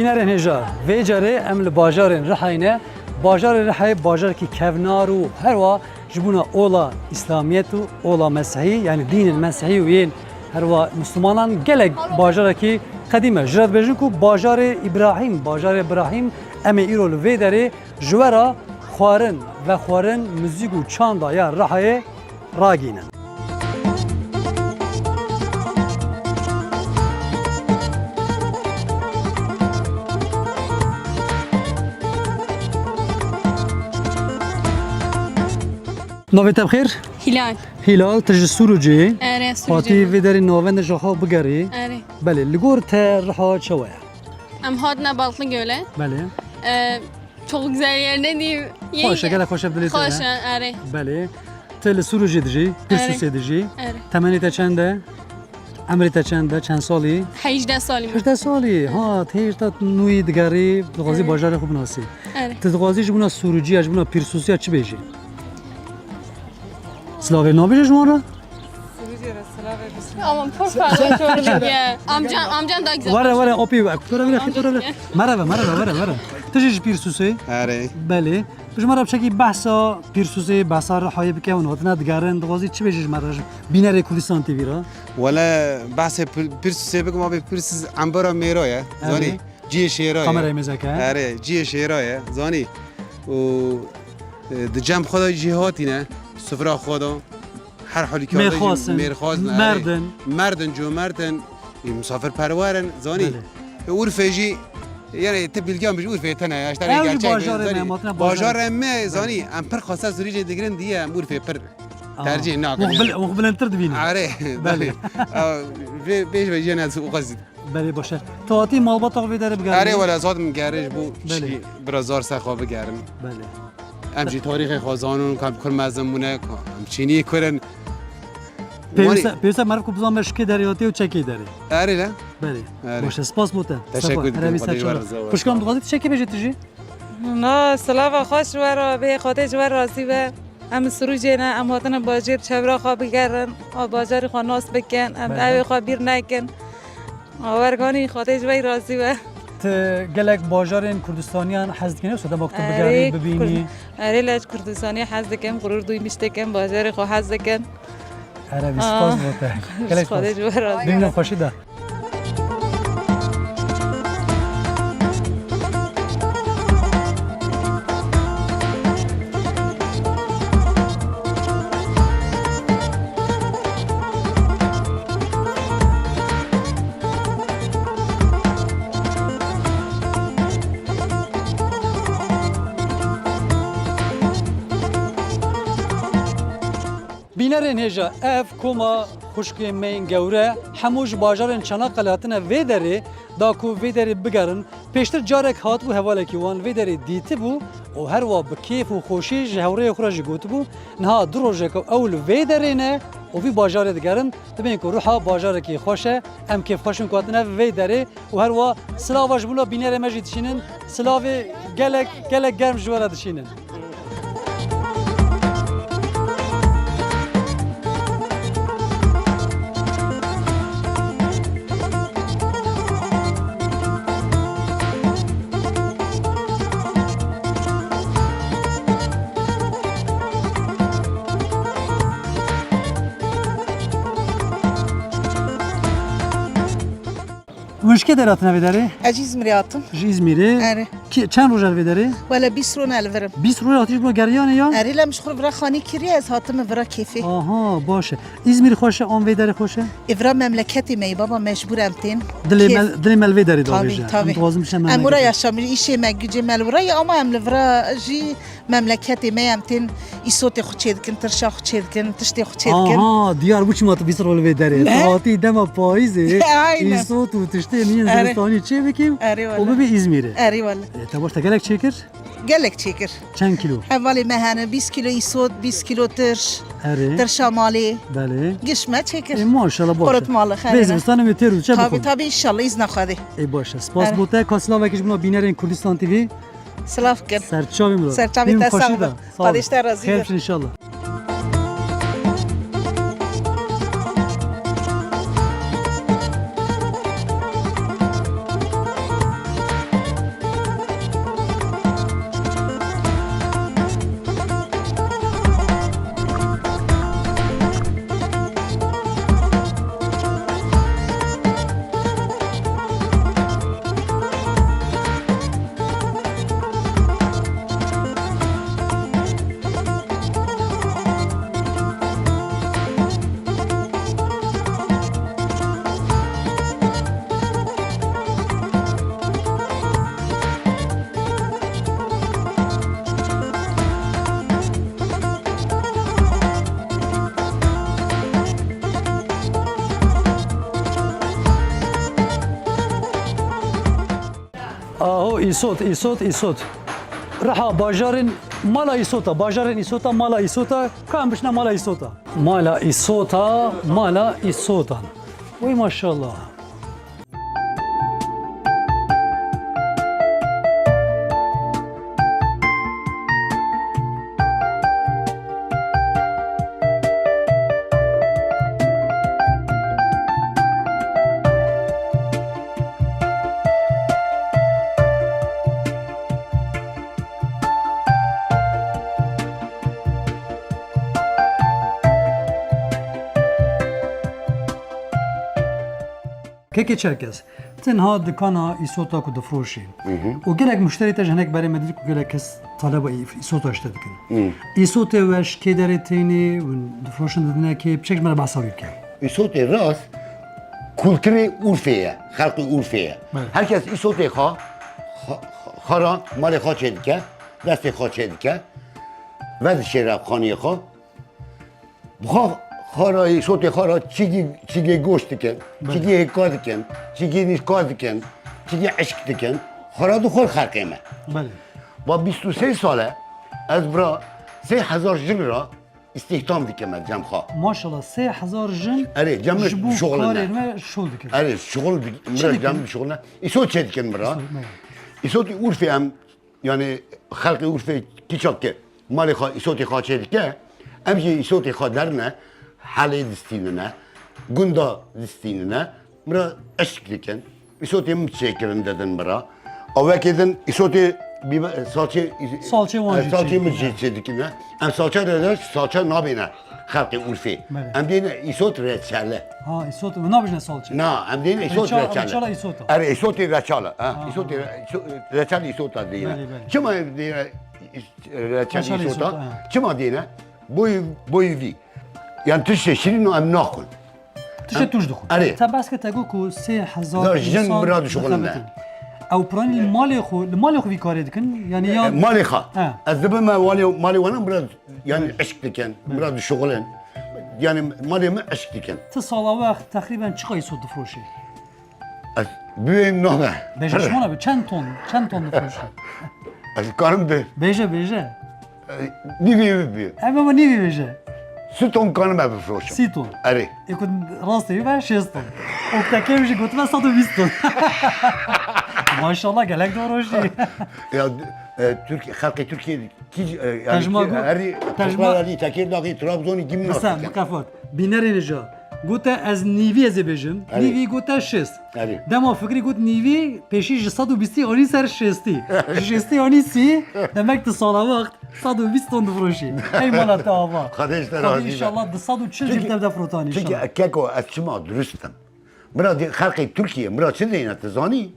بینرین هجا و جاره امل باجارن رحینه باجار رحی باجار کی کفنار و هر وا جبونا اولا اسلامیت و اولا مسیحی یعنی دین مسیحی و این هر وا مسلمانان گلگ باجار کی قدیمه جرات بجن کو باجار ابراهیم ام ایرول و داره جوارا خوارن و خوارن موزیک و چاندا یا رحی راگینن نویت بخیر؟ هلال تجی سروجی خاطی و داری نوند جاها بگری بله لگور تا رها چواه هاد نبالطlı göle بله çok güzel yerine diyeyim خوشه گله خوشه بدلی خوشه بله تل سروجی دیجی پرسوسی دیجی تمنی تا چنده عمری تا چنده چند سالی 18 سالیم 18 سالی ها تیج تا نوی دگری دغازی باجار خوب ناسی تدغازی جبونا سروجی جبونا پرسوسی چی بیجی سلاوی نابیجه شما را؟ Aman çok fazla çorba ya. Amcam daha güzel. وره آبی مرا تجیش پیرسوسی؟ آره بله بجم مرا بچه کی بحثا پیرسوسی بحثا رحای بکن و هاتنا دگرن دغازی چی بیجیش مرا بینره کولیسان تیوی را؟ ولا بحث پیرسوسی بگم آبی پیرسوس انبارا میرایه زانی جی شیرایه کامرای مزکه آره جی شیرایه زانی و دجام خدا جهاتی نه سفره خدا هر حالی که مردن جو مردن مسافر پروارن زانی اورفجی یعنی تبیلگام بیش اورفه تنه اشتری گرچه باجار ما زانی ام پر خاصه زوری دیگرن دیه ام اورفه پر ترجیح ناکن مقبل انتر دبینه آره بله بیش به جناس وقصد بله باشه تاتی مالبات آقای داره بگردیم آره ولی زادم گارج بو برازار سخا بگردم بله امچی تاریخ خازانون کل مزمونه چینی کرن پیوسته معرف کو بزن مشکی دریاتی و چکی داری آره نه بله باشه سپاس بوده تشکر میکنم خوشگام دوازی چکی بجی تجی نه سلام خوش ورا به خاطر جوار راضی و ام سروجه نه ام هاتن باجر چبرا خواب گرن و بازار خاناس بکن ام اوی خبیر نکن ورگانی خاطر جوار راضی و گلک باجارن کردستانیان حزد کنه سودا وقت بگردی ببینی آره لاج کردستانی حزد کن غرور دوی میشتکن باجار خو حزد کن آره سپاس بوده گلک خاطر جوار راضی ببینم خوشیده بینرین هجا اف کما خوشکی مین گوره هموش باجارن چناقل هاتنه وی داره داکو وی داره بگرن پیشتر جارک هات بو حواله کی وان وی داره دیتی بو و هر وا بکیف و خوشی جهوره خورج گوت بو نه دروجه کو اول وی داره نه و وی باجار دگرن ببین کو روحا باجار کی خوشه ام کیف خوشن کوتنه وی داره و هر وا سلاواش بولا بینره مجید شینن سلاوی گلک گرم جواره دشینن مشکل دراتنا بداری؟ İzmir'e attım. İzmir'e. Evet. Ki çen rojar vedari? Valla 20 رون الورم. 20 روز آتیش بو گریانه یا؟ أريلا مش خور برا خاني كريه از هاتم برا كيفي. آها باشه. İzmir خوشه آن vedari خوشه؟ إفرا مملكتي مي بابا مجبور أمتين. دلی مل vedari طبعا طبعا. أمورا يشامل إشي مجوجي مل وراي أما أمل فرا جي مملكتي مي أمتين إصوتي خشيد كن ترشا خشيد كن تشتي خشيد كن. آها ديار بوشي ما تبيصر ولا vedari. تعاطي دم پاییزه. إصوت و تشتي مين زمستانی چه بکیم؟ و ببی İzmir'e. أري والله. تبارت گلک چیکر؟ قالك تشيكر. چند کیلو؟ حوالي مهانة 20 كيلو إصوت 20 كيلو ترش. أري. ترشا مالي. بله. قش ما تشيكر. ما شاء الله باشه. قرط مال خير. بس مستانه میترو چه بکن؟ طبعا إن شاء الله إذن خاذي. ای باشه. سپاس بوده کاسلا وکیش بنا بینرین کردستان تیوی. سلاف کن. سرچاوی مرا. سرچاوی تسامح. قدیش ترازی. خیر ان شاء الله. ایسوت رها باجارن مالا ایسوتا مالا ایسوتا کام بشنا مالا ایسوتا وای ماشاءالله كيكي تشركز تنها دكانا إيسوتا كو دفروشين وقالك مشتري تجهنك بري مدرك وقالك كس طلبة إيسوتا اشتدكن إيسوتا واش كي داريتيني ودفروشن دنا كي بشكل مرة بعصاري كي İsote rast kültürü Urfa'ya, halkı Urfa'ya. Herkes İsote xaran, mali xaç edike, desti xaç edike, ve şerab xaniye xa. Bu xara İsote xara çigi goş diken, çigi hekka diken, çigi nişka diken, çigi aşk diken, xara du xor xalqime. بله با 23 ساله از برا 3000 جن را استخدام دکم از جمع خواه. ما شاء الله 3000 جن آره جمع شغل کار نه. ما شغل دکن آره شغل مرا جمع شغل نه. ایسو چه دکن مرا؟ ایسو تی عرفی هم یعنی خلق عرفی کی چاک که مال خواه ایسو تی خواه چه دکه امجی ایسو تی خواه در نه حالی دستینه نه گندا دستینه نه مرا اشک دکن ایسو تی متشکرن دادن مرا اوکیدن ایسو تی salça var. salça mı çedik ne? Em salça da salça nabine halkı Urfi. Em dine isot reçelle. Ha isot ne yapacağız salça? Na, em dine isot Reçel- reçelle. reçel isota. Are isot reçelle. Ha, isot reçel isot da dine. Beli, beli. Çima dine reçel Reçel isot isota, da. ha. Çima dine boyu vi. Yani tüşe şirin o em nakul. تشت تجدخو أري. تبعس كتاكو كو 3000 زار جن مراد شغلنا. دخلتن. او بران المال خو في كاري دكن يعني يا Mali xa. Ha. Az da ma mali wana biraz yani aşk diken, biraz şoğlen. Yani mali mi aşk diken. تصالا وقت تقريبا چقای صد فروشی Az büyüğüm nome. بیجه شما نه چند تون فروشی Az karım be. بیجه Nivi büyüğüm. اما ما نیوی بیجه 100 ton kanım abi froşum. 30 تون Ari. يكون راسي و 60 تون وقتا كيمشي قلت ما 120 تون ما شاء الله قالك دروشي Ya Türkiye, halkı Türkiye ki yani Tercüme bu- her tercüme- Türkler Tekirdağ, Trabzon'u kim مثلا nasıl? مكافات بيناري نجا قلت از نيفي از بيجم أري. نيفي قلت 60 أري. دما فكري قلت نيفي بيشي 120 اوني سر 60 60 اوني سي demek تصالا وقت 120 تون فروشي اي مالا تابا Kardeşler طب razı. ان شاء الله 140 Çünkü- جبت فروتان ان شاء Çünkü الله keko açma dürüstem. Murad halkı Türkiye murad çi deyine tezani?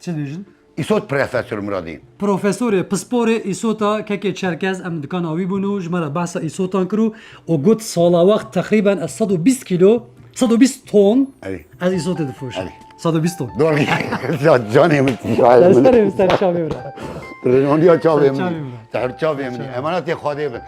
چه دیجن İsot profesör muradin. پروفسور پسپور ایسوتا که چرکز ام دکان آوی بونو جمرا بحث ایسوتان کرو و گوت سالا وقت تقریبا از 120 کیلو 120 تون أري. از ایسوت دفروش أري. 120 تون Doğru. Ya canım. سر سر شامی برا Renondi çavim. Çavim. Tahir çavim. Emanet ya khade be.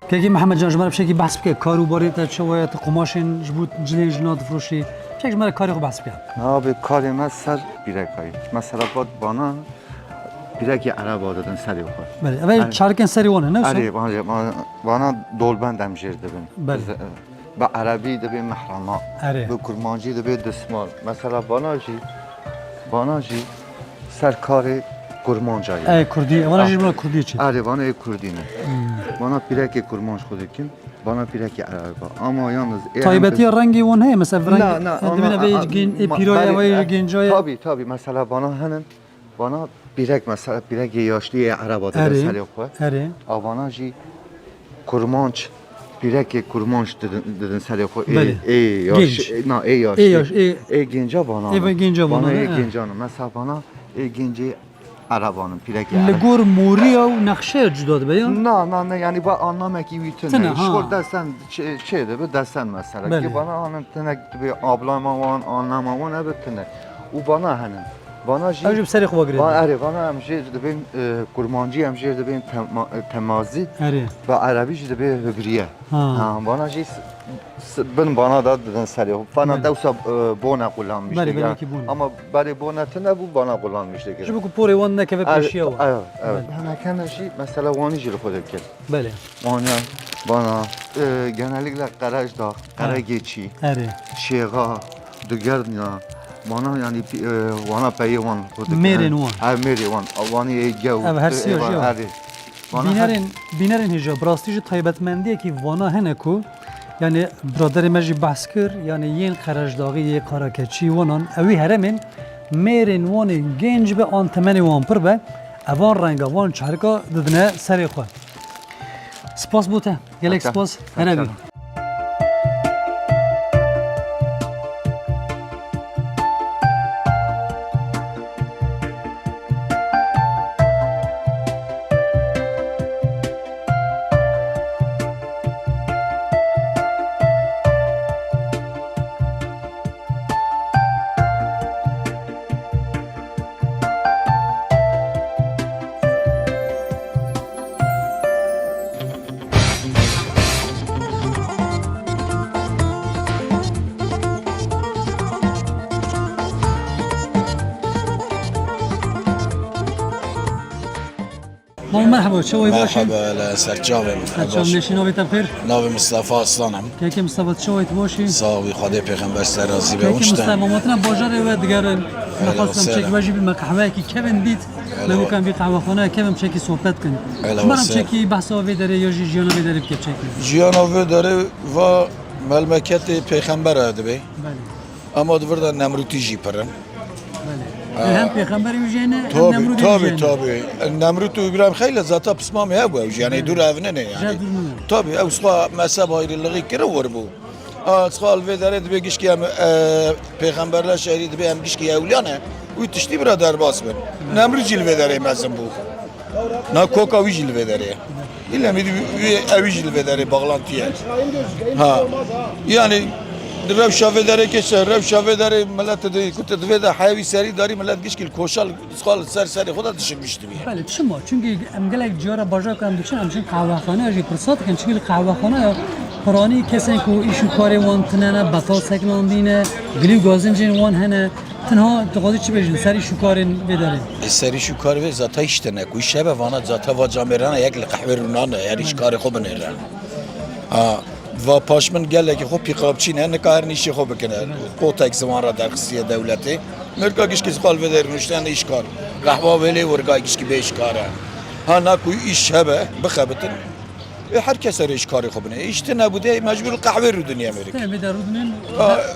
که محمد جان جمرا بشه که بحث بکه کارو باری تا شوایت قماشین جبوت جلی جنات فروشی بشه جمرا کاری خو بحث بکه به کار ما سر بیرکایی مثلا باد بانا بیرکی عرب دادن سری بخور بله اول چارکن سری وانه نه آره بانا دولبندم جرده بین بله. با عربی ده به محرما آره. به کرمانجی ده به دسمال مثلا بانا جی سر کار کرمانجایی ای کردی وانا جمرا کردی چی آره بانا کردی نه بانا پیرکی کرمانج خود کن بانا پیرکی عربا اما یalnız تایبتی رنگی وان هی مثلا نه رنگ نه دبینا به گین پیرای و گنجای tabii مثلا bana hemen bana birek mesela birek yaşlı Arap adı Eri. mesela yok. اره Avana ji kurmanç پیرک کرمانش دادن سری خو بله. ای یاش گنج. نه ای یاش ای یاش، ای- ای گنجا بانا ای گنجا بانا، ای اه. گنجانو مثلا بانا ای گنجی عربانم پیرک عرب لگور موری و نقشه جدا ده بیا نه یعنی با anlamak Tene, vitene. ha. Şur desen şey de bu desen mesela. Bele. Ki bana anın tene bir ablama van anlamama ne bitene. O bana hani. Bana şey. اوجب سری خواه Bana گرید eri bana hem şey de ben kurmancı hem şey de ben temazi اره ve Arabi de ben hübriye. Ha. Ha bana şey ben bana da dedin seri. Bana da olsa bona kullanmıştı. Bele, bele ya. ki bona. Ama bari bona tene bu bana kullanmıştı. جبو که پوری وان نکه پیشیا و Evet. Hemen kendi şey mesela vani jiri kodek. بله Bana genellikle Karajdağ, Karageçi, اره Şeha, Dügernya, bana yani bana peyvan kodek. Merin wan. Ha Merin wan. Avani gev. Ev her siya jev. Bana بینرین هجا براستی جو تایبەتمەندیە کی وانا هنه کو یعنی برادر مجی بحث کر یعنی یین قرشداغی یه قاراکچی وانان اوی هرمین میرین وان گنج به آنتمنی وان پر به اوان رنگا وان چهرکا ددنه سری خواه سپاس بوته گلک Hatta. سپاس هنه بی ماما مرحبا چوی باشی مرحبا سرچاوم چون نشین آبی تبخیر ناوی مصطفی اصلانم که مصطفی چوی باشی صاحبی خدا پیغمبر سرازی به که مصطفی اونشتن ماماتنا باجار و دیگر نخواستم وسهلا. چک واجی بیم قهوه کی کبن دید لگو کم بی قهوه خانه کبم چکی صحبت کنی هلا مرم وسهلا. چکی بحث آوی داره یا جیانا بی داره بکه چکی جیاناوی داره و ملمکت پیغمبر هده بی بله اما دورده نمروتی جی پرن بله هم پیغمبری ویژینه هم نمرود تابی نمرود تو ابراهیم خیلی زاتا پسمامی ها بود یعنی دور اونه نه جد یعنی دور نمیم. تابی او سخوا مذهب هایری لغی کرو ور بو سخوا الوی داره دبی گشکی هم پیغمبرلا شهری دبی هم گشکی اولیانه وی تشتی برادر باس بن نمرود جلوه داره مزم بو نه کوکا وی جلوه داره ایلا میدی اوی جلوه داره باغلانتیه ها yani revşave dere geçer, revşave dere millet de kutu de hayvi seri dari millet gişkil koşal skal ser seri xuda düşürmüştü bir. بله چما چونکه امگلک جارا باجا کنم دوچن همچین قهوه خانه اجی پرسات کن چونکه قهوه خانه پرانی کسی که ایشو کاری وان تنه بطال سکنان دینه گلیو گازن جین وان هنه تنها تقاضی چی بجن سری شو کارین بداره Seri şu kar ve zata işte ne ku şebe vana zata va camerana yak li qahve runana yani iş karı xo benere. Ha va paşmen gelle ki xo piqabçi ne kar nişi xo bekene. Qotak zaman ra derksiye devleti. Merka gişki skal ve der nüşten iş kar. Qahva veli vurga gişki beş kara. Ha na ku iş hebe bixabetin herkes iş karı xo bene. İşte ne bu de mecbur qahve ru dünya Amerika. تنه بدار رودنین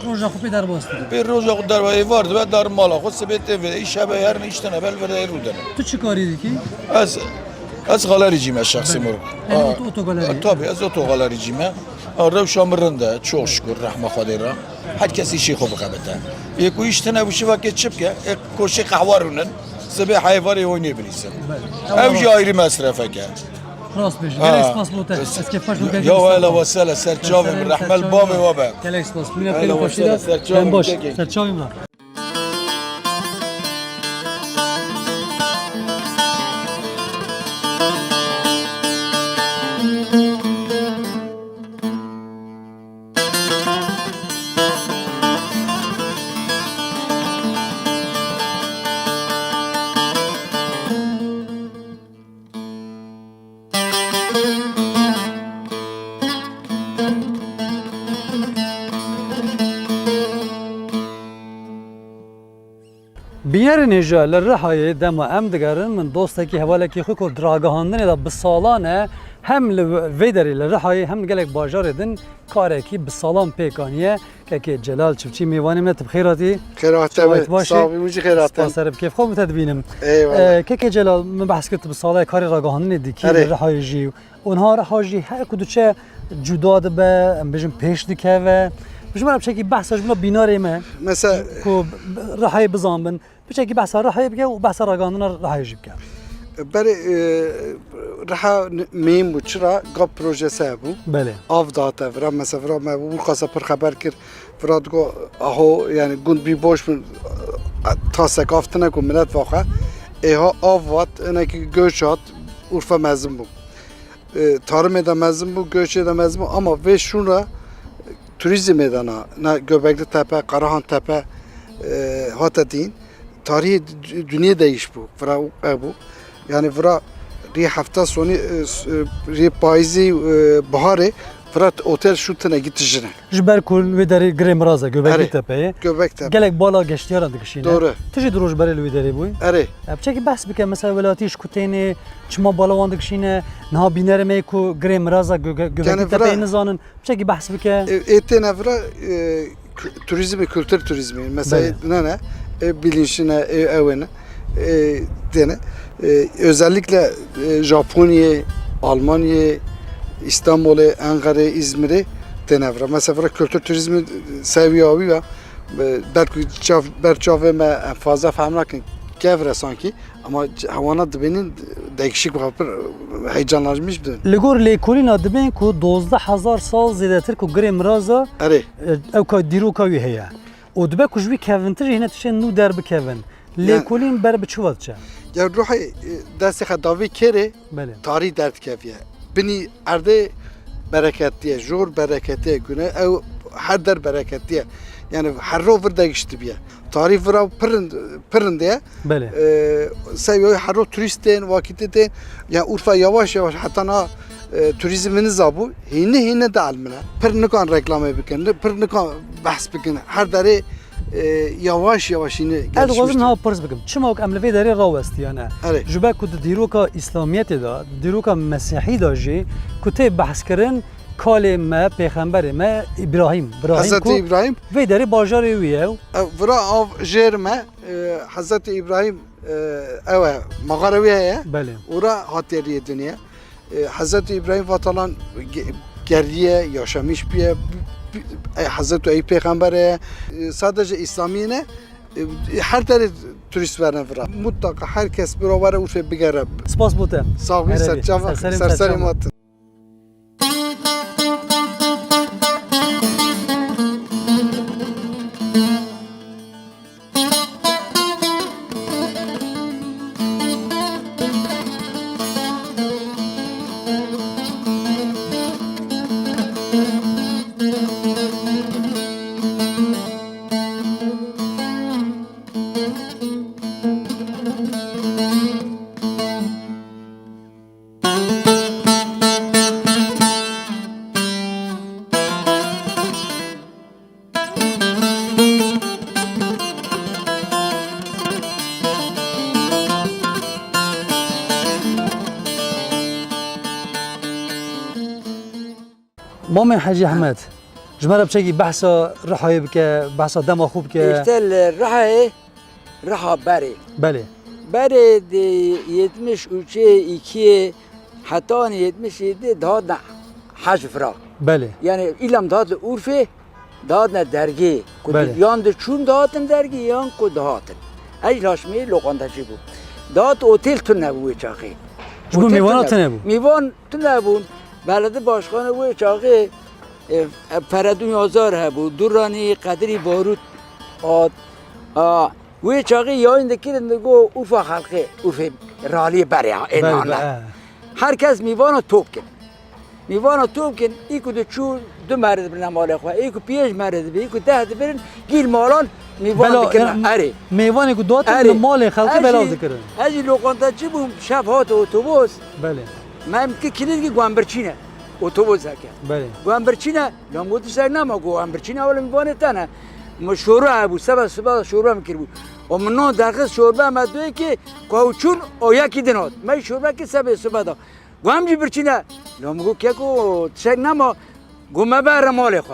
روزا خوبی در باست Bir roja darbayı vardı ve dar mala xo sebette ve iş hebe yarın işten evvel ve ru dene. تو چی کاری دی کی؟ از galericiyim şahsi moruk. Yani otogaleri. Tabii az otogalericiyim. Revşa mırında çok şükür rahme khadira. Herkes işi خوب kabete. Eko işte ne bu şey vakit çıp ki koşu kahvarının sabah hayvanı oynayabilirsin. Evci ayrı masrafa ki. راست بشه گلک سپاس بوده اسکی پاش بوده Ya hele vesile serçavim rahmel bami ve be. گلک سپاس مینا هلا خیلی وسهلا. خوشیده سرچاوی من باش بگی. سرچاویم را بینر نجا لرهای دم ام دگرن من دوسته کی حواله کی خو دراگهاندن دا بسالانه هم ویدری لرهای هم گلک باجار دن کاره کی بسالان پیکانیه که جلال چفچی میوانیم نت بخیراتی خیرات شوایت باشی. صافی موجی خیرات سپاسرم کیف خوب تدبینم ایوالله. که جلال من بحث کرد بساله کاری راگهاندن دی کی آره. لرهای جی اونها رهاجی هر کدو چه جدا دبه ام بجم پیش دکه و بجم بچه کی بحثش بنا بیناری ما مثلا کو رحای بزن بن بچه کی بحث رحای بگه و بحث راگاندن رحای جیب که برای رها میم بود چرا گاب پروژه سابو بله آف داتا فرام مثلا فرام ما بو قصه پر خبر کرد فراد گو اهو یعنی گوند بی باش من تا سکافتنه کو ملت واقع ایها آف وات اینه که گوشات urfa mezun bu. Tarım da mezun bu, göçe de mezun bu ama ve şuna turizm medana, ne Göbekli Tepe, Karahan Tepe hatta deyin. Tarihi dünya değiş bu. Vra bu. Yani vra ri hafta sonu ri payzi baharı vra otel şutuna gitişine. جبر کل و داری گریم رازه گوبک تپه Göbektepe. گلک بالا گشتیارن دکشینه Doğru. تجی دروش برای لوی داری بوی Ere. بچه کی بحث بکن مثلا ولایتیش کتینه چما بالا وان دکشینه نه بینر می کو گریم رازه گوبک تپه نزانن بچه کی بحث بکن Etene vra turizmi, kültür turizmi. Mesela ne bilinçine, evine dene. Özellikle Japonya, Almanya, İstanbul'u, Ankara, İzmir'i denevra. Mesela kültür turizmi seviyor ya. Belki berçave me fazla fahmlakin kevre sanki ama havana dibinin değişik bir heyecanlanmış bir. لگور لیکولین آدمین کو 12,000 سال زیادتر کو گریم رازه Ere. او کا دیرو کاوی هیا و دبه کجوی کوینتر هنه تشه نو در بکوین لیکولین بر بچواد چه Ya ruhi desti xadavi kere بله tarih dert kefiye. Bini erde bereketliye, jor bereketiye güne ev her der bereketliye. Yani her rover değişti bir. Tarih vura pırın diye. بله Seviyor her o turistin vakiti de ya Urfa yavaş yavaş hatta na turizmini zabu hine de almına. Pır kan reklamı bikin, pır kan bahs bikin. Her deri yavaş yavaş yine اد gelişmiştir. غازم ها پرس بگم چما که املوی داری راوست یعنی آره. جبه کد دیروکا اسلامیت دا دیروکا مسیحی دا جی کته بحث کردن کال ما پیغمبر ما ابراهیم Hazreti کو İbrahim وی داری باجار ویه vura av jerme Hazreti İbrahim eve mağaraviye بله ora hateriye dünya. Hazreti İbrahim vatalan geriye yaşamış bir Hazreti Eyüp Peygamber'e sadece İslamiye'ne her tane turist veren vura. Mutlaka herkes bir ovara Urfa'ya bir kere. سپاس بوده Sağ olun, serserim atın. مام حاجی احمد جمره بچگی بحثا رحای بکه بحثا دم خوب که İşte raha bari. بله Bari de 73'e 2 hatta 77 daha da hacfra. بله Yani ilam daha da Urfe daha da dergi. Bale. Yandı çun dağıtın dergi yan ko dağıtın. Ay laşmi lokantacı bu. Dağıt otel tünne bu çakı. جمو میوانات نه بو میوان tünne bu. Belediye başkanı bu çakı Feridun Yazar هبو Durrani Kadri Barut ad و çağı yayındaki de Urfa halkı Urfa rali bariya enanla. Herkes mivana topkin. Mivana topkin iku de çu dü merdi bir namale xwa iku piyej merdi bir iku dehdi birin gil malan mivana dikin eri. میوانی کو دوات مال خلقی بلا ذکرن Ezi lokantacı bu şef hat otobüs. بله Memki kilit ki Guamberçine. Otobüs zeki. بله Guamberçine lan bu dışarı nama Guamberçine oğlum mivana tane. مشهوره بود سبب شوربه میکرد بود و منو درخواست شوربه مدوی که کوچون او یکی دنات من شوربه که سبب دا گم جی برچینه لامگو که کو تشک نما گم بر مال خو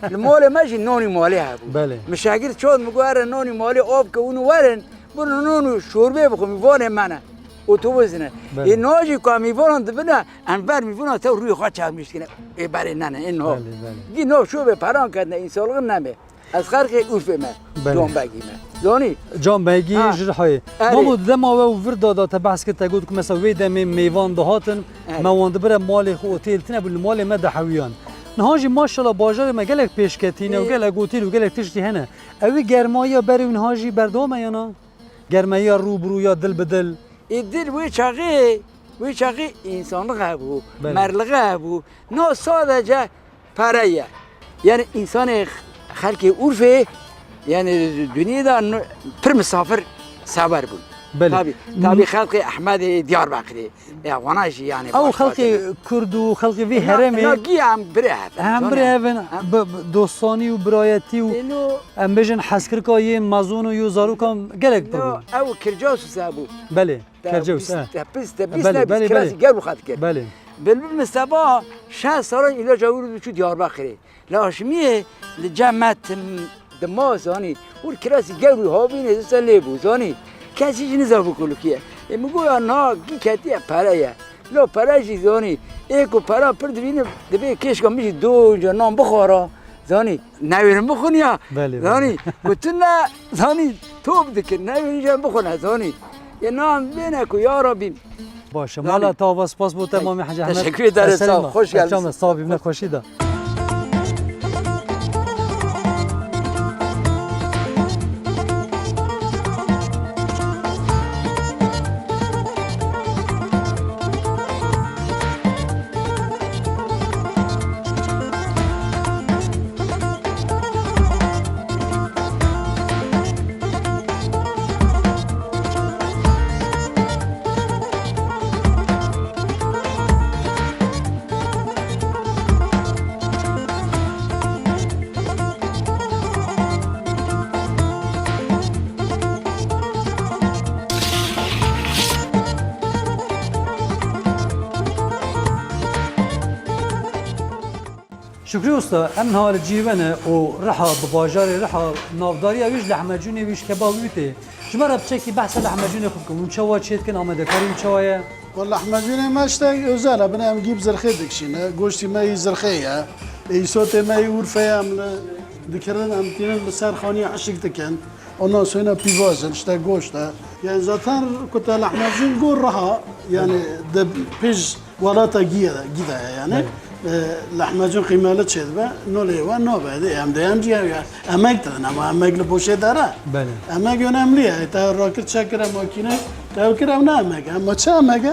المال ماشي نونی مالی ها بود بله مشاگیر چون میگو اره نونی مالی آب که اونو ورن برو نونو شوربه بخو میوانه منه اتوبوس نه بله. این ناجی که میوانند بنا انبر میوانند تو روی خواهد چه میشکنه ای برای نه این ها بله، بله. گی نو شو به پران کردن این سالگه نمه از خرق عرف ما بله. جان بگی ما زانی جان بگی آه. جرحای آره. ما بود دم و ور دادا تا بحث که تگود که مثلا وی دم میوان دهاتن آره. مواند بره مال خو اوتیل تنه بل مال ما دحویان نهاجی ماشاءالله بازار ما گلک پیش کتینه و گلک اوتیل و گلک تشتی هنه اوی گرمایی بر اون هاجی بردوم یا نه گرمایی روبرو یا دل بدل این دل وی چاقی انسان غبو بله. مرل غبو نه ساده پرایه یعنی انسان خلق عرفه یعنی دنیا پر مسافر سوار بود بله. تابی خلق احمد دیار بکری واناش یعنی او خلق کرد و خلق وی هرمی ناگی هم بره هم بره هفن دوستانی و برایتی و ام بجن حسکر که یه مزون و یو زارو کام گلک نو پرگو او کرجاس سابو بله کرجوس بیست بله، بله، کلاسی بله. گرو خد کرد بله بلبل مستبا 60 سال ایلا جاور چو دیار بکری لاشمیه لجمعت دما زانی اور کلاسی گرو ها بینه ساله بو زانی کسی چی نزا بکلو کیه میگو یا نه کی کتی پرایه لو پرایشی زانی ایکو پرا پر دوینه دبی کش کم میشه دو جا نام بخورا زانی نویرم بخونیا بله، زانی گفتن نه زانی توب دکر نویرم بخونه زانی یه نام بینه کو یا ربی باشه مالا تا و سپاس بود تمام حاج احمد تشکر در صاحب خوش گردید گردید صاحب ابن خوشیدا شکری استا ام نهار جیونه و رها بباجار رها نافداری اویش لحمجونی ویش کبابیته شما را بچه کی بحث لحمجونی خوب کنم چه واچید کن آمده کاریم چه وایه والله حماجوني ما اشتاق أزالة بنا نجيب زرخي دكشينا قوشتي ما يزرخية يسوتي ما يورفيا من ذكرنا أمتين بسار خانية عشق تكن أنا سوينا بيفازن اشتاق قوشتا يعني زاتان كنت لحماجون قول رها يعني دب بيج ولاتا جيدا يعني لحماجون قيمة تشدبه نولي وانو بعد ام ديام جي امك تنا ما امك لبوشه داره بله امك يوم عمليه تا راكت شكر ماكينه تا كرا نه امك اما چه امك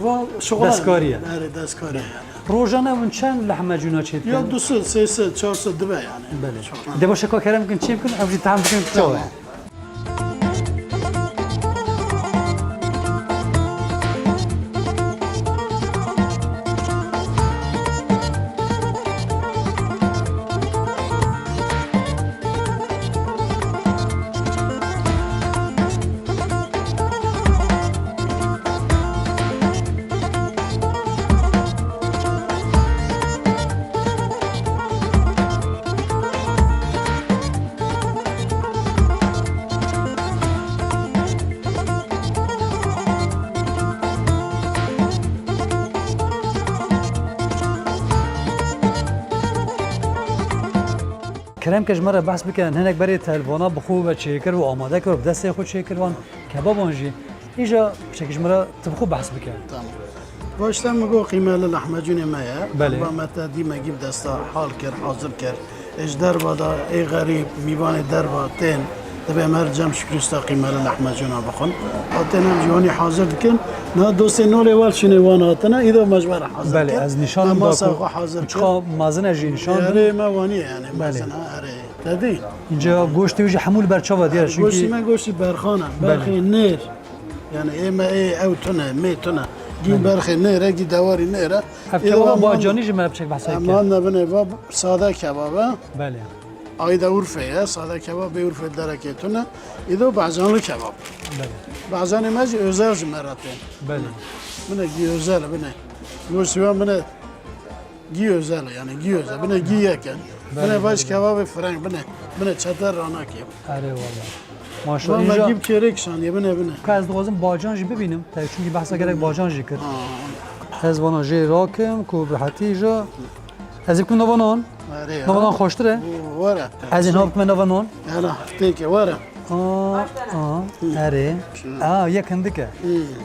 و شغل دستکاریه. آره دستکاریه يعني روزانه اون چند لحمجونا چید یا کن 200 300 400 دبه يعني بله دبا شکا کرم کن چی کن اوجی تام کن چه وایه کرم که جمره بحث بکنن هنگ برای تلوانا بخو و چیکر و آماده کر و بدست خود چیکر وان کباب آنجی اینجا شکل جمره تبخو بحث بکن باشتم مگو قیمه لحمجون مایا بله. و متا دی مگیب دستا حال کر حاضر کر اش در بادا ای غریب میوان در با تن دبی مر جمع شکرستا قیمه لحمجون بخون آتن هم جوانی حاضر کن نه دوست نول اول شنی وان آتنا ایدو مجبور حاضر بله کر. از نشان ما با ساقو حاضر چقا مازن از نشان آره ما وانی یعنی بله. مثلا آره تدی اینجا گوشت ویژه حمول بر چاوا دیره گوشتی چونکی من گوشتی برخانه برخی نیر یعنی ایما ای او تونه می تونه گیم برخی نیر اگی دواری نیره افکار با جانی جمره بچک بحث اما کن نبنه و ساده کبابه بله آیدا عرفه ساده کباب به عرف درکتونه ایدو بعضان کباب بله بعضان ماجی özel مراتب بله buna gi özel buna göçüven buna gi özel yani gi özel buna gi yaken buna baş kebabı frank buna çatar ranak yap اره والا ماشاءالله والله اینجا جيب كيريكشان يبنى بنى که از دوازم باجان جی ببینم تا چون بحثا گرک باجان جی کرد از وانا جی راکم کو بحتی اینجا از این نوانان نوانان خوشتره ورا از این ها بکن نوانان هلا تيكي ورا اره یک هندکه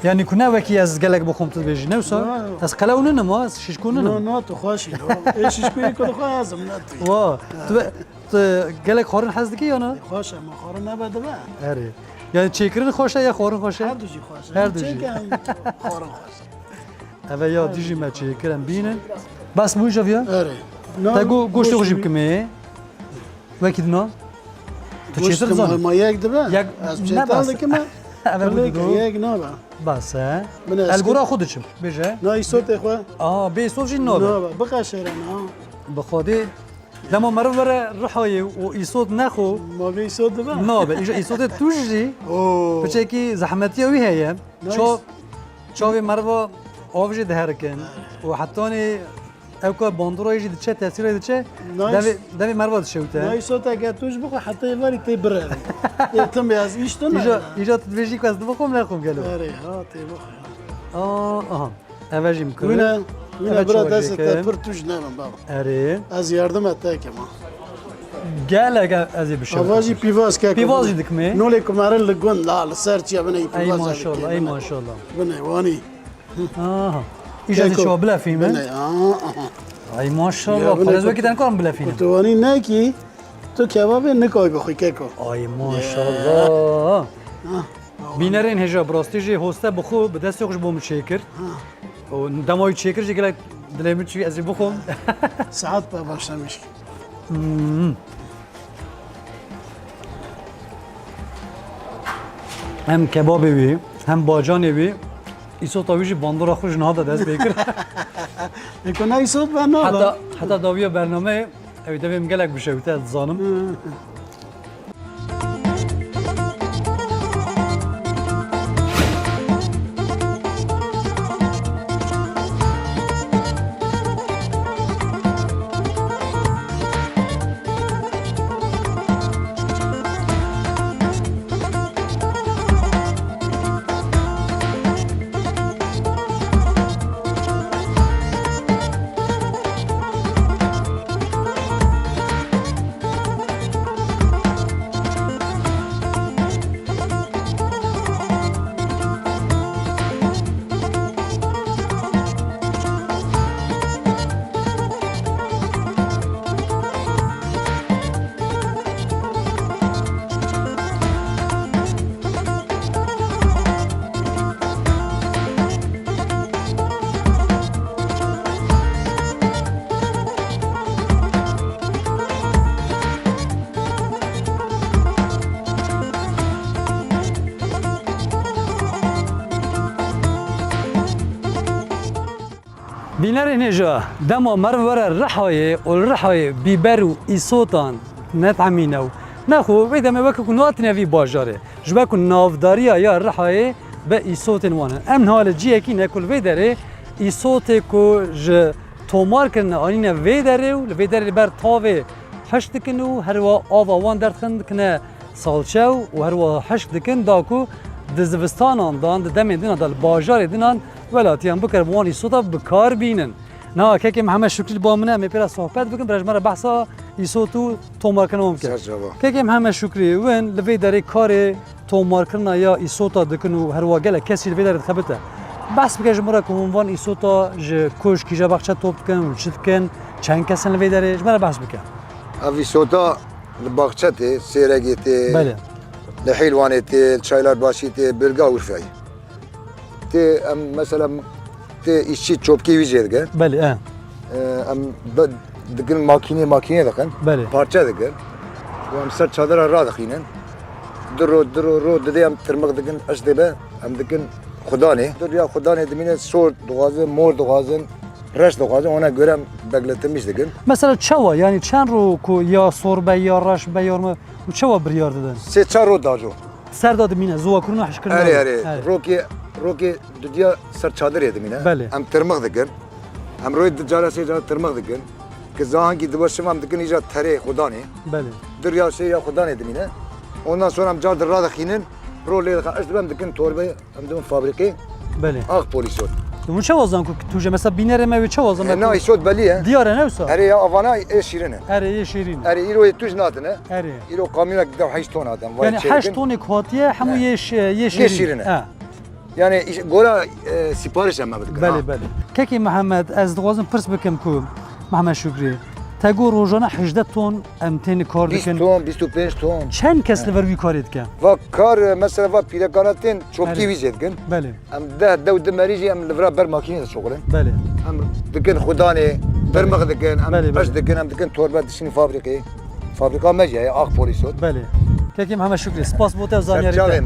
یعنی کنه وکی از گلک بخوم تو بیجی نوسا از قلاونه نما از ششکونه نو نما نو تو خوشي ايش شبيه كل خوازم ناتي وا تو گلک خورن حزدکی یا نه خوش ما خورن نبدا بقى اره یعنی چیکرین خوشه یا خورن خوشه هر دوجي خوش هر دوجی. خورن خوش اوه یا دیجی ما چیکرن بینن بس بوی جویا اري تا گوشت خوشی بکمه وکی دنا تو چیتر زن ما يك دبا یک از نه بجيتال بس لك ما اوه لك بودو يك نابا بس من اسكت. الگورا خودشم بیجه ناي صوت يا اخوه بی صوت جی نابه نابا بقى شيرنا بخوادی لما مرة برا رحای و ایصوت نخو ما بي صوت دبا نابه ایجا ایصوت توجی اوه بچه کی زحمتی اوی هیم چاوی مروا آوجی دهرکن و حتانی اوکا باندورا یجی دچه تاثیر دچه نایس. دوی مروا دشوته ناي صوت اگه توش بقى حتى يبالي تبرر يتم ياز ايش ایجا تدویجی که از دو بخوم نخوم گلو اري ها تبخ آها اوجی میکنه وينا برا دست تبر توش نامم بابا اره از yardım etti ما گله ازی بشه Avaji pivaz ke. Pivazı dikme. Nole kumarın lgun la la serçi bana ای pivaz. ماشاءالله ای ماشاءالله Bana vani. آها ایجا شو بلا فیلمه Bana ای ماشاءالله Ya, bu ne فرز çok- وکی دن کنم بلا فیلم تو vani ne ki? تو kebabı ne koy bخوی keko. ای ماشاءالله بینرین هجا براستی جی هسته بخو به دست خوش بوم شکر و دمای شکر جی گلک دلمی چی از بخوم Saat pa başlamış. هم کبابی وی هم باجانی وی ایسو تاویجی باندورا خوش نهاده دست بکر Ekonomi sot ben ne حتی ala? حتی داویا برنامه اوی دویم گلک بشه ویته زانم بینر اینجا دما مرور رحای و رحای بیبر و ایسوتان نتعمینو نخو ویدم وکو نوات نوی باجاره جبکو نافداری یا رحای به ایسوتن وانن امن حال جیه کی نکل ویدره ایسوت کو ج تومار کرن آنین ویدره و ویدره بر تاوه حشت دکن و هر وا آوا وان درد خند کنه سالچه و هر وا حشت دکن داکو دزوستانان دان دمین دینان دال باجار دینان ولاتیان بکر وانی صوتا بکار بینن نه که محمد شکری با منه می پیرا صحبت بکن برای مرا بحثا ایسوتو تومار کنه ممکن که محمد شکری وین لوی داره کار تومار کنه یا ایسوتا دکن و هر واگله کسی لوی داره خبته بس بکش مرا که عنوان ایسوتا ج کوش کی جبخچه توپ کن چت کن چند کسن لوی داره مرا بحث بکن اوی سوتا باغچته سیرگیته بله لحیلوانته چایلار باشیته بلگا ورفای ته ام مثلا ته işçi çopki vijedigen بله ام دکن ماکینه دکن بله parça دکن و ام سر çadıra را دخینن درو ددیم ترمق دکن اش دبه ام دکن خدا نه در یا خدا نه دمینه سور دوغازه مور دوغازن رش دوغازه ona göre bekletilmiş دکن مثلا چوا یعنی چند رو کو یا سوربه یا رش به یارم و چوا بریار دادن سه چهار رو داجو سر داد مینه زوا کرنا حش کرنا اره روکی دنیا سر çadır yedim yine. بله Em tırmık dikin. Em roy dicala şey cala tırmık dikin. Ki zahangi dibaşım em dikin icat tere Khuda ne. بله Dur ya şey ya Khuda ne yine. Ondan sonra em car dırra dakinin. Pro lê dixin. Eş dibem dikin torbe em dibin fabrikê. بله Ak polisot. تو چه وازن کو تو مثلا بینر ما چه وازن Na isot belli he. دیاره نه وسا Ere ya avana şirin he. اره یه شیرین Ere îro tuj nadine. اره İro kamyona gidev 8 ton adam. یعنی 8 تونی کواتیه همو یه یه شیرینه. شیرین ها Yani gora sipariş hem dikin. بله بله کی محمد از دوازن پرس بکم کو محمد شکری تگو روزانه 18 تن امتین کار 20 بکن ton, 25 ton. چند کس لور وی کارید که Va kar mesela va pirekanatin çokki viz edkin. بله Em de dev de merici em livra ber makine şoğlen. بله Em dikin xudane, bermak dikin, Beli, em beli. eş dikin, em dikin torba dişini fabrikayı. Fabrika meceye, ak polisot. بله کی محمد شکری سپاس بوته زانیاری Serçavem.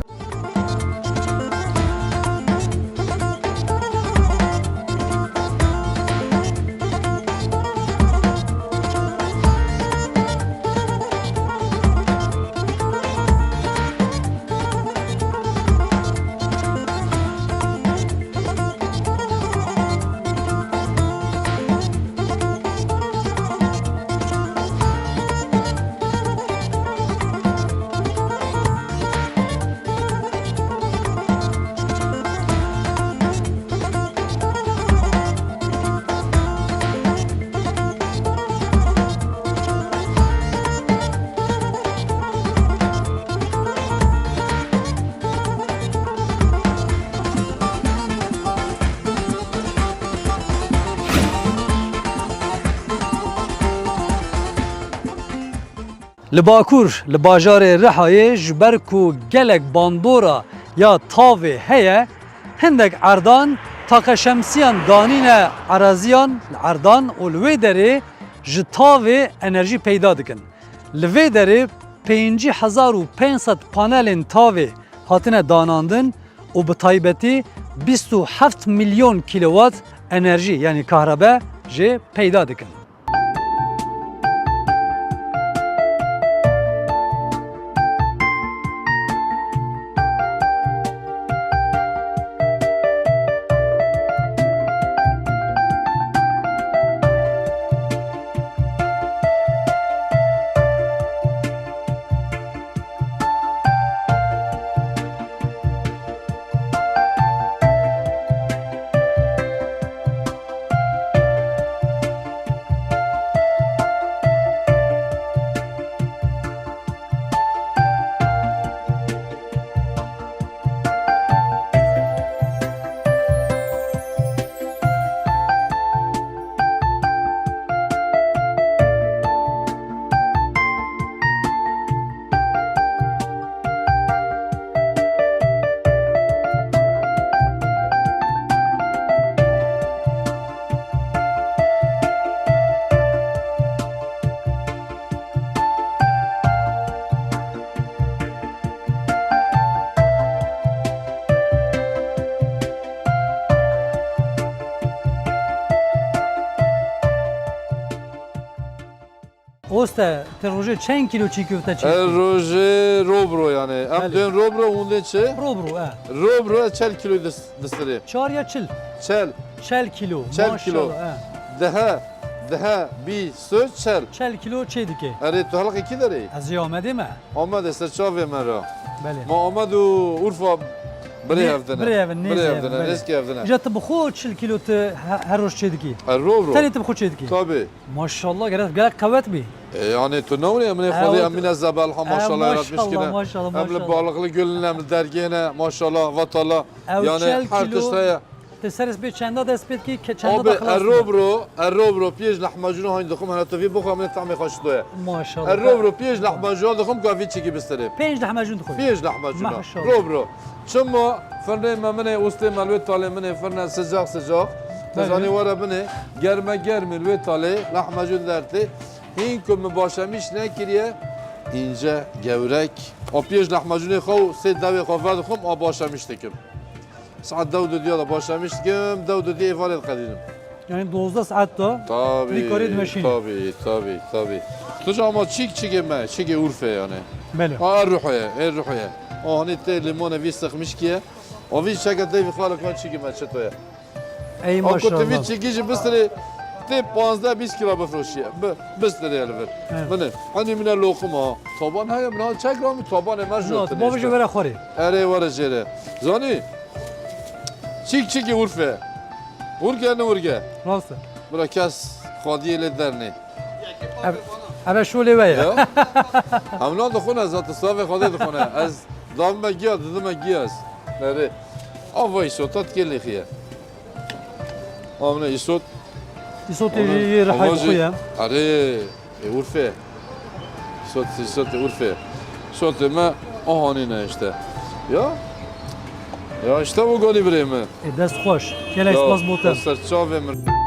لباکور لباجار رحایه جبر کو گلک باندورا یا تاوه هیه هندک عردان تاق شمسیان دانین عرازیان عردان و لوی داره جتاوه انرژی پیدا دکن لوی داره 5500 پانل تاوه هاتنه داناندن و به تایبتی 27 میلیون کیلووات انرژی یعنی کهرباء جه پیدا دکن اوسته تروژه چند کیلو چی کوفته چی؟ روژه روبرو yani. Hem dön robro ondan çe. روبرو اه Robro çel kilo distri. 4 یا 40 Çel. 40 کیلو 40 kilo. Daha bir söz çel. 40 کیلو چه دیگه؟ Ere tu halk iki dere. از یا آمده ما Ahmet eser çave mera. بله Ma Ahmet u Urfa bire evdene. بره اول نیز Bire evdene. Eski evdene. جا تبخو 40 کیلو ت هر روز چه دیگه؟ Robro. تاني تبخو چه دیگه؟ Tabii. ماشاءالله گرت قوت بی Yani tu ne oluyor? Emine fazla emine zebel ha maşallah yaratmış maşallah, yine. maşallah, Emle maşallah. balıklı gölün emle dergene maşallah vatala. Ev Yani 40 her kilo tıştaya. تسرس به چندا دست بید که چندا Abi داخل الروبرو بيج لحمجون هاي دخم هلا تفي بخو من طعمي خشطوه ماشاءالله الروبرو بيج لحمجون دخم كافي تشيكي بستري 5 لحمجون دخول بيج لحمجون Maşallah. روبرو شما فرنه ما منه اوستي مالوي طالي منه فرنه سجاق تزاني ورا منه گرم الوي طالي لحمجون درتي هينكم مباشميش نكريه ince gevrek o piyej lahmacunu xo se davi xofad xum o başlamıştık. Saat davdu diyor da başlamıştım. Davdu diye ifade ediyorum. Yani 12 saat da Tabii. Likorid meşin. Tabii. Tuca ama çik eme, çik Urfa yani. Belo. Ha ruhaya. O hani te limona vi sıkmış ki o vi şaka te vi xalık var çik eme çetoya. Ey O kutu vi maşallah. çikici bistri تی 15-20 کیلو بفروشیه بس داری الور منه هنی منه لوخم ها تابان های منها چه گرامی تابان ما جوت با بجو بره خوری اره واره جره زانی چیک ورفه ورگه نه ورگه راسته برا کس خادیه لدرنه اوه شوله ویا همنا دخونه ذات صاف خاده دخونه از دام مگیا دادم مگیاس نره آوای صوتات کلی خیه آمنه ای صوت صوت رحای خویم آره ورفه صوت ورفه صوت ما آهانی نشته یا اشته و گانی بریم دست خوش کلی سپاس بوتم دستر چاوه من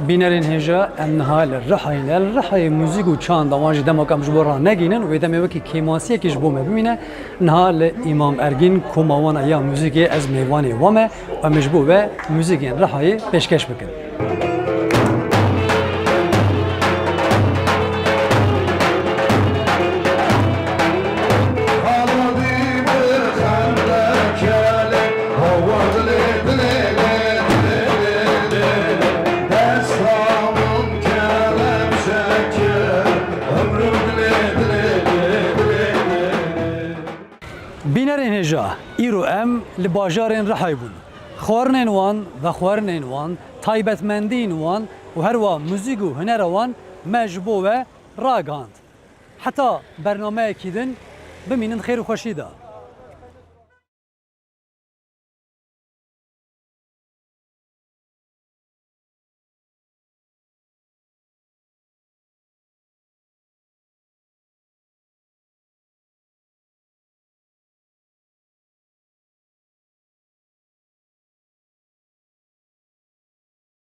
بینرین هجا انها للرحای الرحای موزیک و چاند دماج دماکم جبرا نگینن و دم وکی کیماسی کیش بومه ببینه انها لامام ارگین کوماوان ایا موزیک از میوانی وامه و مجبور و موزیک رحای پیشکش بکن بینرین هجا ایرو ام لباجارین رحای بون خوارنین وان و خوارنین وان تایبتمندین وان و هر وا موزیک و هنر وان مجبور و راگاند حتی برنامه کیدن بمینن خیر و خوشی دا